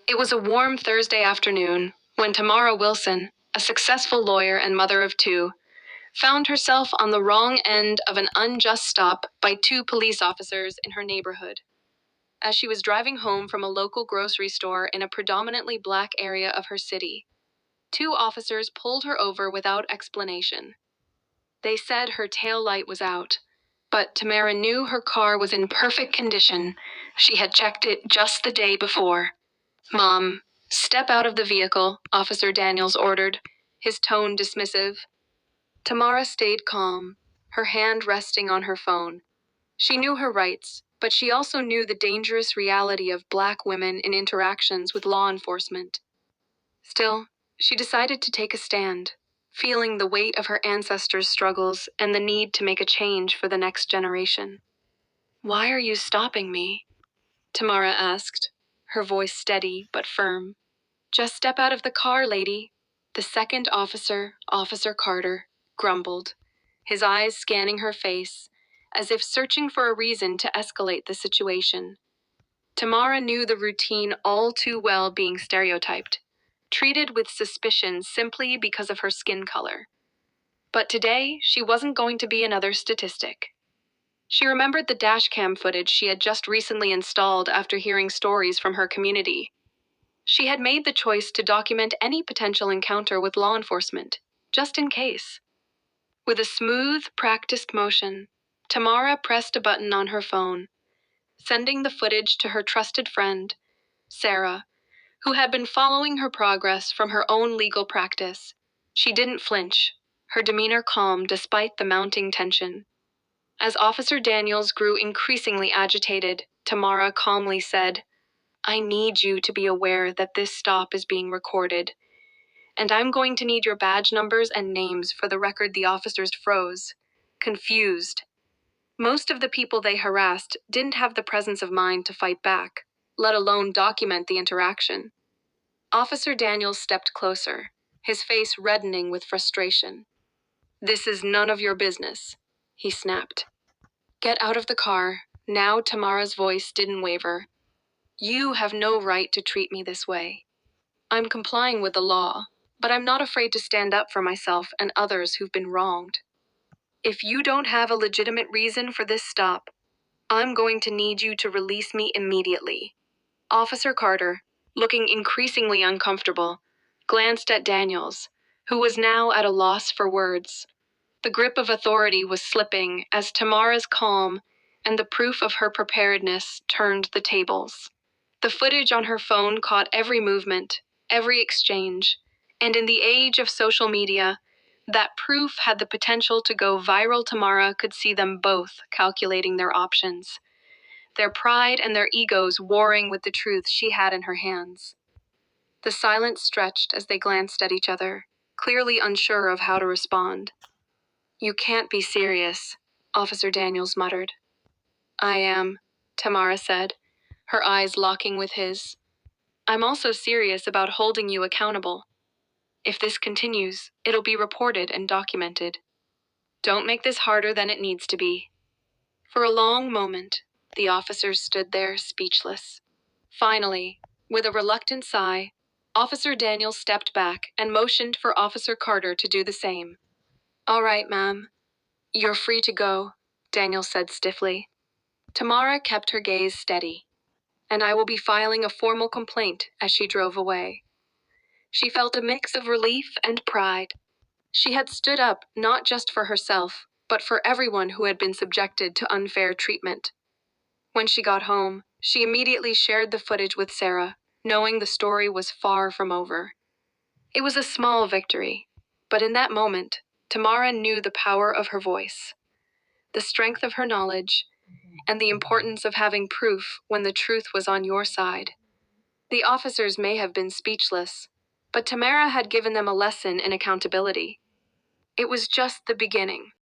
It was a warm Thursday afternoon when Tamara Wilson, a successful lawyer and mother of two, found herself on the wrong end of an unjust stop by two police officers in her neighborhood. As she was driving home from a local grocery store in a predominantly black area of her city, two officers pulled her over without explanation. They said her tail light was out, but Tamara knew her car was in perfect condition. She had checked it just the day before. "Mom, step out of the vehicle," Officer Daniels ordered, his tone dismissive. Tamara stayed calm, her hand resting on her phone. She knew her rights, but she also knew the dangerous reality of Black women in interactions with law enforcement. Still, she decided to take a stand, feeling the weight of her ancestors' struggles and the need to make a change for the next generation. "Why are you stopping me?" Tamara asked, her voice steady but firm. "Just step out of the car, lady," the second officer, Officer Carter, grumbled, his eyes scanning her face, as if searching for a reason to escalate the situation. Tamara knew the routine all too well, being stereotyped, treated with suspicion simply because of her skin color. But today, she wasn't going to be another statistic. She remembered the dashcam footage she had just recently installed after hearing stories from her community. She had made the choice to document any potential encounter with law enforcement, just in case. With a smooth, practiced motion, Tamara pressed a button on her phone, sending the footage to her trusted friend, Sarah, who had been following her progress from her own legal practice. She didn't flinch, her demeanor calm despite the mounting tension. As Officer Daniels grew increasingly agitated, Tamara calmly said, "I need you to be aware that this stop is being recorded, and I'm going to need your badge numbers and names." For the record, the officers froze, confused. Most of the people they harassed didn't have the presence of mind to fight back, let alone document the interaction. Officer Daniels stepped closer, his face reddening with frustration. "This is none of your business," he snapped. "Get out of the car." Now Tamara's voice didn't waver. "You have no right to treat me this way. I'm complying with the law, but I'm not afraid to stand up for myself and others who've been wronged. If you don't have a legitimate reason for this stop, I'm going to need you to release me immediately." Officer Carter, looking increasingly uncomfortable, glanced at Daniels, who was now at a loss for words. The grip of authority was slipping as Tamara's calm and the proof of her preparedness turned the tables. The footage on her phone caught every movement, every exchange, and in the age of social media, that proof had the potential to go viral. Tamara could see them both calculating their options, their pride and their egos warring with the truth she had in her hands. The silence stretched as they glanced at each other, clearly unsure of how to respond. "You can't be serious," Officer Daniels muttered. "I am," Tamara said, her eyes locking with his. "I'm also serious about holding you accountable. If this continues, it'll be reported and documented. Don't make this harder than it needs to be." For a long moment, the officers stood there speechless. Finally, with a reluctant sigh, Officer Daniels stepped back and motioned for Officer Carter to do the same. "All right, ma'am. You're free to go," Daniels said stiffly. Tamara kept her gaze steady. "And I will be filing a formal complaint," as she drove away. She felt a mix of relief and pride. She had stood up not just for herself, but for everyone who had been subjected to unfair treatment. When she got home, she immediately shared the footage with Sarah, knowing the story was far from over. It was a small victory, but in that moment, Tamara knew the power of her voice, the strength of her knowledge, and the importance of having proof when the truth was on your side. The officers may have been speechless, but Tamara had given them a lesson in accountability. It was just the beginning.